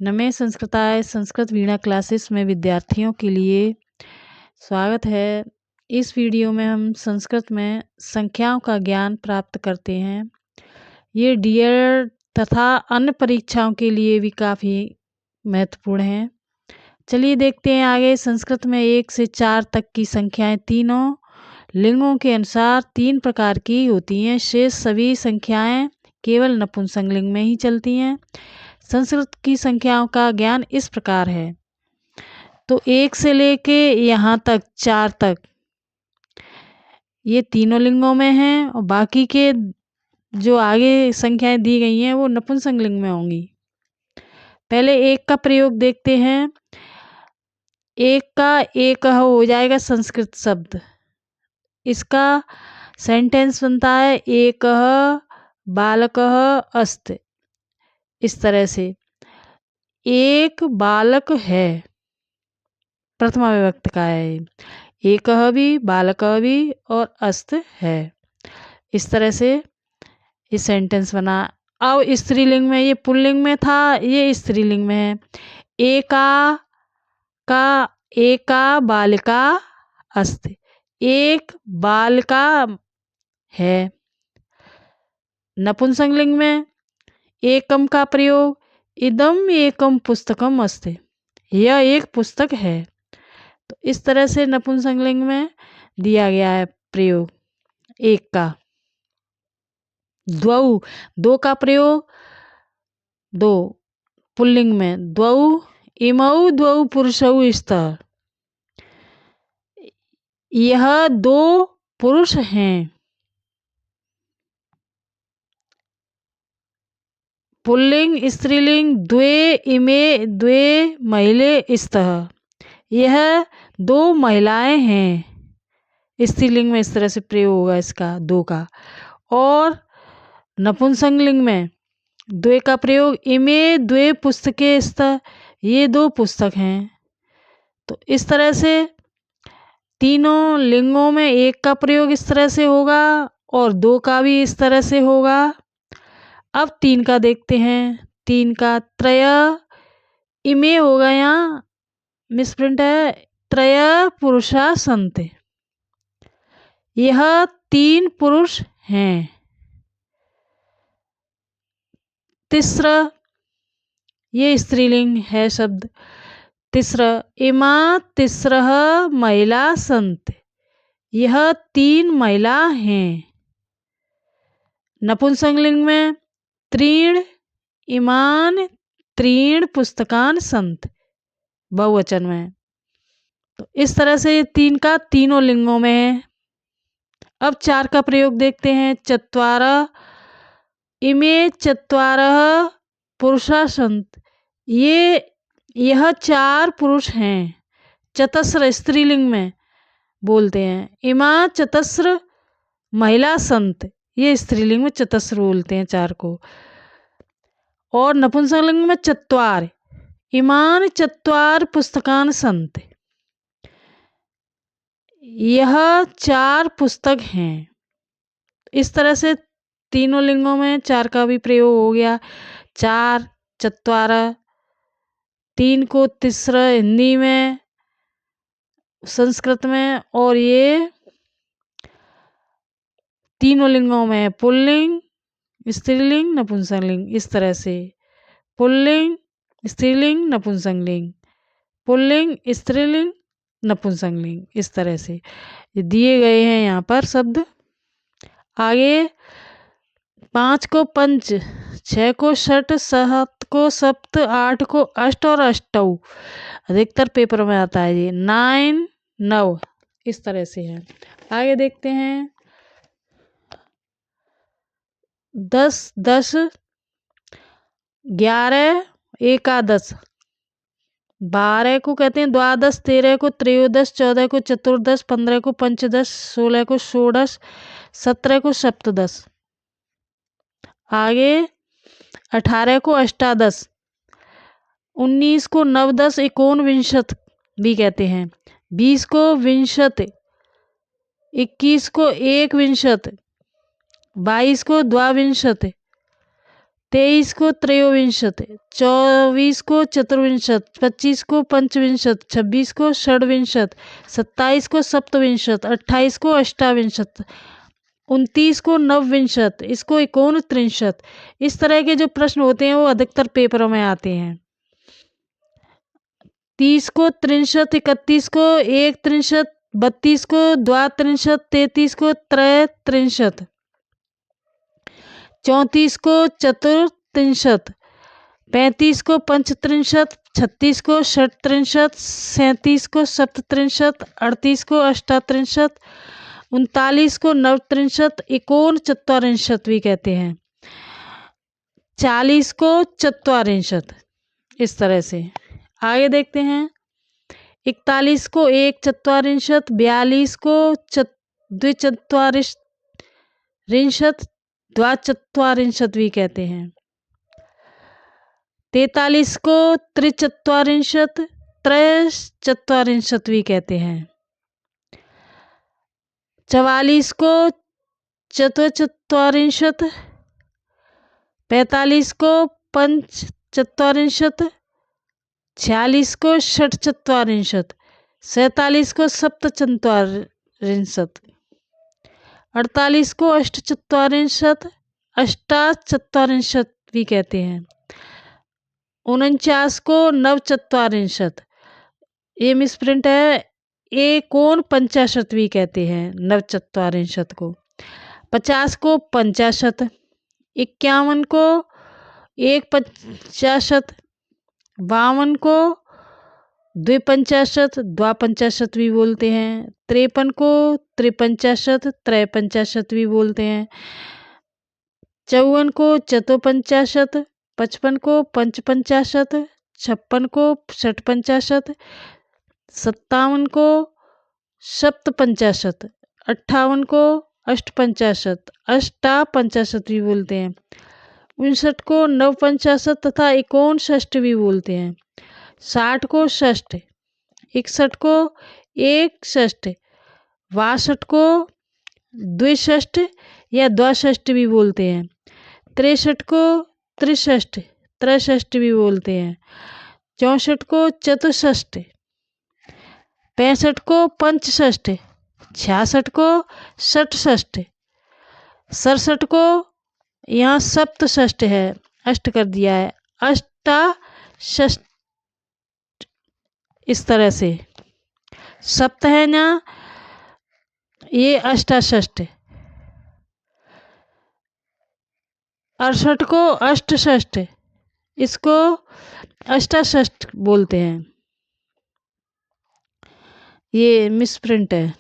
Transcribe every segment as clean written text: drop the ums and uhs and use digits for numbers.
नमे संस्कृताय संस्कृत वीणा क्लासेस में विद्यार्थियों के लिए स्वागत है। इस वीडियो में हम संस्कृत में संख्याओं का ज्ञान प्राप्त करते हैं। ये डीएलएड तथा अन्य परीक्षाओं के लिए भी काफ़ी महत्वपूर्ण है। चलिए देखते हैं आगे। संस्कृत में 1 से 4 तक की संख्याएं तीनों लिंगों के अनुसार 3 प्रकार की होती हैं। शेष सभी संख्याएं केवल नपुंसक लिंग में ही चलती हैं। संस्कृत की संख्याओं का ज्ञान इस प्रकार है। तो 1 से लेके यहाँ तक 4 तक ये तीनों लिंगों में हैं और बाकी के जो आगे संख्याएं दी गई हैं वो नपुंसक लिंग में होंगी। पहले 1 का प्रयोग देखते हैं। 1 का एक हो जाएगा संस्कृत शब्द। इसका सेंटेंस बनता है एक बालकः अस्ति। इस तरह से एक बालक है, प्रथमा विभक्ति का है। एक भी, बालक भी और अस्त है। इस तरह से ये सेंटेंस बना। अब स्त्रीलिंग में, ये पुल्लिंग में था, ये स्त्रीलिंग में है। एका बालिका अस्ति। एक बालिका है। नपुंसक लिंग में एकम का प्रयोग, इदम एकम पुस्तकम अस्ति। यह एक पुस्तक है। तो इस तरह से नपुंसक लिंग में दिया गया है प्रयोग 1 का। द्वौ, 2 का प्रयोग, 2 पुल्लिंग में, द्वौ इमौ द्वौ पुरुषौ स्तः। यह 2 पुरुष हैं। पुल्लिंग स्त्रीलिंग, द्वे इमे द्वे महिले स्तः। यह 2 महिलाएं हैं। स्त्रीलिंग में इस तरह से प्रयोग होगा इसका 2 का। और नपुंसक लिंग में 2 का प्रयोग, इमे द्वे पुस्तके स्तः। ये 2 पुस्तक हैं। तो इस तरह से तीनों लिंगों में 1 का प्रयोग इस तरह से होगा और 2 का भी इस तरह से होगा। अब 3 का देखते हैं। 3 का त्रय इमे होगा, यहाँ मिसप्रिंट है, त्रय पुरुषा सन्ति। यह 3 पुरुष हैं। तीसरा, ये स्त्रीलिंग है शब्द। तीसरा, इमा तिस्रः महिला सन्ति। यह 3 महिला हैं। नपुंसक लिंग में त्रीण इमान त्रीण पुस्तकान सन्ति, बहुवचन में। तो इस तरह से ये 3 का तीनों लिंगों में है। अब 4 का प्रयोग देखते हैं। चत्वार इमे चत्वारः पुरुषा सन्ति। यह 4 पुरुष हैं। चतस्र स्त्रीलिंग में बोलते हैं। इमा चतस्र महिला सन्ति। ये स्त्रीलिंग में चतस्र बोलते हैं 4 को। और नपुंसक लिंग में चत्वार इमान चत्वार पुस्तकान सन्ति। यह 4 पुस्तक हैं। इस तरह से तीनों लिंगों में 4 का भी प्रयोग हो गया। 4 चत्वार, 3 को तीसरा हिंदी में, संस्कृत में, और ये तीनों लिंगों में पुल्लिंग स्त्रीलिंग नपुंसक लिंग। इस तरह से पुल्लिंग स्त्रीलिंग नपुंसक लिंग, पुल्लिंग स्त्रीलिंग नपुंसक लिंग। इस तरह से दिए गए हैं यहाँ पर शब्द। आगे 5 को पंच, 6 को षट, 7 को सप्त, 8 को अष्ट और अष्टौ। अधिकतर पेपर में आता है ये 9 9। इस तरह से है। आगे देखते हैं। 10 10, 11 एकादश, 12 को कहते हैं द्वादश, 13 को त्रयोदश, 14 को चतुर्दश, 15 को पंचदश, 16 को षोडश, 17 को सप्तदश। आगे 18 को अष्टादश, 19 को नवदश, एकोनविंशत भी कहते हैं, 20 को विंशत, 21 को एकविंशत, 22 को द्वाविंशत, 23 को त्रयोविंशत, 24 को चतुर्विंशत, 25 को पंचविंशत, 26 को षड्विंशत, 27 को सप्तविंशत, 28 को अष्टाविंशत, 29 को नवविंशत, इसको एकोनत्रिंशत। इस तरह के जो प्रश्न होते हैं वो अधिकतर पेपरों में आते हैं। 30 को त्रिंशत, 31 को एक त्रिंशत, 32 को द्वात्रिंशत, 33 को त्रयत्रिंशत, 34 को चतुर्त्रिंशत, 35 को पंचत्रिंशत, 36 को षट्त्रिंशत, 37 को सप्तत्रिंशत, 38 को अष्टात्रिंशत, 39 को नवत्रिंशत, एकोनचत्वारिंशत भी कहते हैं, 40 को चत्वारिंशत। इस तरह से आगे देखते हैं। 41 को एक चत्वारिंशत, 42 को द्विचत्वारिंशत, द्वाचत्वारिंशत भी कहते हैं, 43 को त्रिचत्वारिंशत, त्रयश्चत्वारिंशत भी कहते हैं, 44 को चतुश्चत्वारिंशत, 45 को पंचचत्वारिंशत, 46 को षट्चत्वारिंशत, 47 को सप्तचत्वारिंशत, 48 को अष्टचत्वारिंशत, अष्टाचत्वारिंशत भी कहते हैं, 49 को नवचत्वारिंशत, ये मिसप्रिंट है, एकोनपंचाशत भी कहते हैं नवचत्वारिंशत को, 50 को पंचाशत, 51 को एक पंचाशत, 52 को द्विपंचाशत, द्वापंचाशत भी बोलते हैं, 53 को त्रिपंचाशत, त्रयपंचाशत भी बोलते हैं, 54 को चतुपंचाशत, 55 को पंचपंचाशत, 56 को षटपंचाशत, 57 को सप्तपंचाशत, 58 को अष्टपंचाशत, अष्टापंचाशत भी बोलते हैं, 59 को नवपंचाशत तथा 59 भी बोलते हैं, 60 को षष्ठ, 61 को एकषष्ठ, 62 को द्विषष्ठ या द्वाषष्ठ भी बोलते हैं, 63 को त्रिषष्ठ, त्रयषष्ठ भी बोलते हैं, 64 को चतुष्षष्ठ, 65 को पंचषष्ठ, 66 को षटषष्ठ, 67 को यहाँ सप्तषष्ठ है, अष्ट कर दिया है, अष्टाषष्ठ। इस तरह से सप्त है ना, ये अष्टाषष्ठ। 68 को अष्टषष्ठ, इसको अष्टाषष्ठ बोलते हैं, ये मिसप्रिंट है।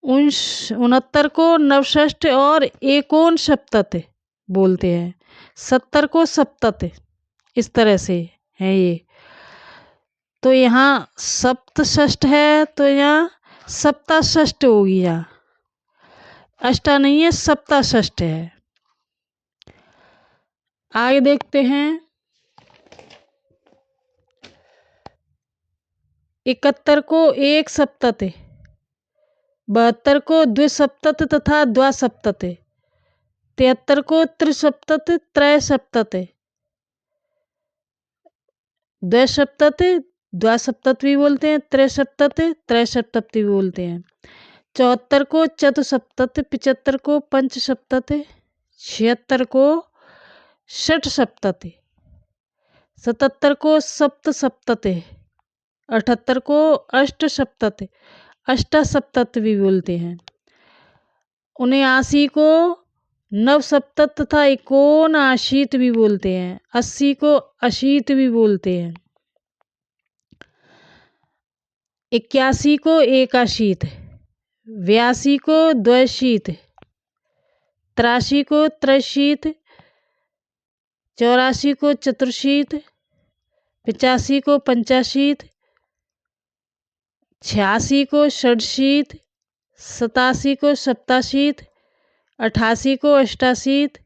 69 को नवषष्ठ और एकोनसप्तत बोलते हैं, 70 को सप्तत। इस तरह से है ये। तो यहाँ सप्तषष्ठ है तो यहाँ सप्ताषष्ठ होगी, यहाँ अष्टा नहीं है, सप्ताषष्ठ है। आगे देखते हैं। 71 को एक सप्तत, 72 को द्विसप्तत तथा द्वासप्तत, 73 को त्रिसप्तत, त्रयसप्तत, द्विसप्तत, द्वासप्तत भी बोलते हैं, त्रिसप्तत, त्रयसप्तत भी बोलते हैं। 74 को चतुसप्तत, 75 को पंचसप्तत, 76 को षटसप्तत, 77 को सप्तसप्तत, 78 को अष्टसप्तत, अष्टासप्तत भी बोलते हैं। 79 को नवसप्तत तथा 79 भी बोलते हैं। 80 को अशीत भी बोलते हैं। 81 को एकाशीत, 82 को द्वैशीत, 83 को त्रैशीत, 84 को चतुर्शीत, 85 को पंचाशीत, 86 को षडशीत, 87 को सप्ताशीत, 88 को अष्टाशीत,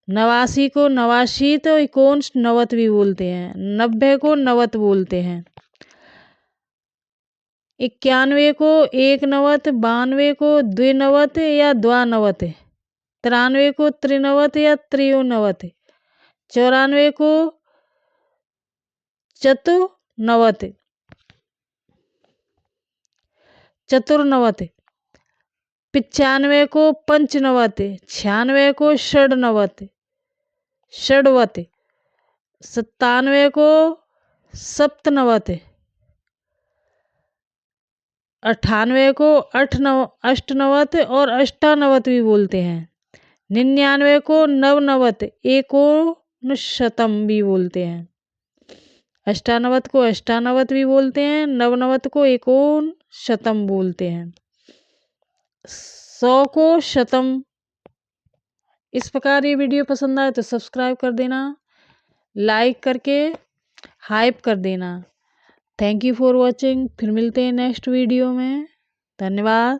89 को नवाशीत और 91 भी बोलते हैं। 90 को नवत बोलते हैं। 91 को एक नवत, 92 को द्विनवत या द्वानवत, 93 को त्रिनवत या त्रियोनवत, 94 को चतुर्नवत, चतुर्नवत, 95 को पंचनवत, 96 को षडनवत, षडवत, 97 को सप्तनवत, 98 को अष्टनवत और अष्टानवत भी बोलते हैं। 99 को नवनवत, एकोनशतम भी बोलते हैं। अष्टानवत को अष्टानवत भी बोलते हैं, नवनवत को एकोनशतम बोलते हैं। 100 को शतम। इस प्रकार ये वीडियो पसंद आए तो सब्सक्राइब कर देना, लाइक करके हाइप कर देना। Thank you for watching. फिर मिलते हैं नेक्स्ट वीडियो में। धन्यवाद।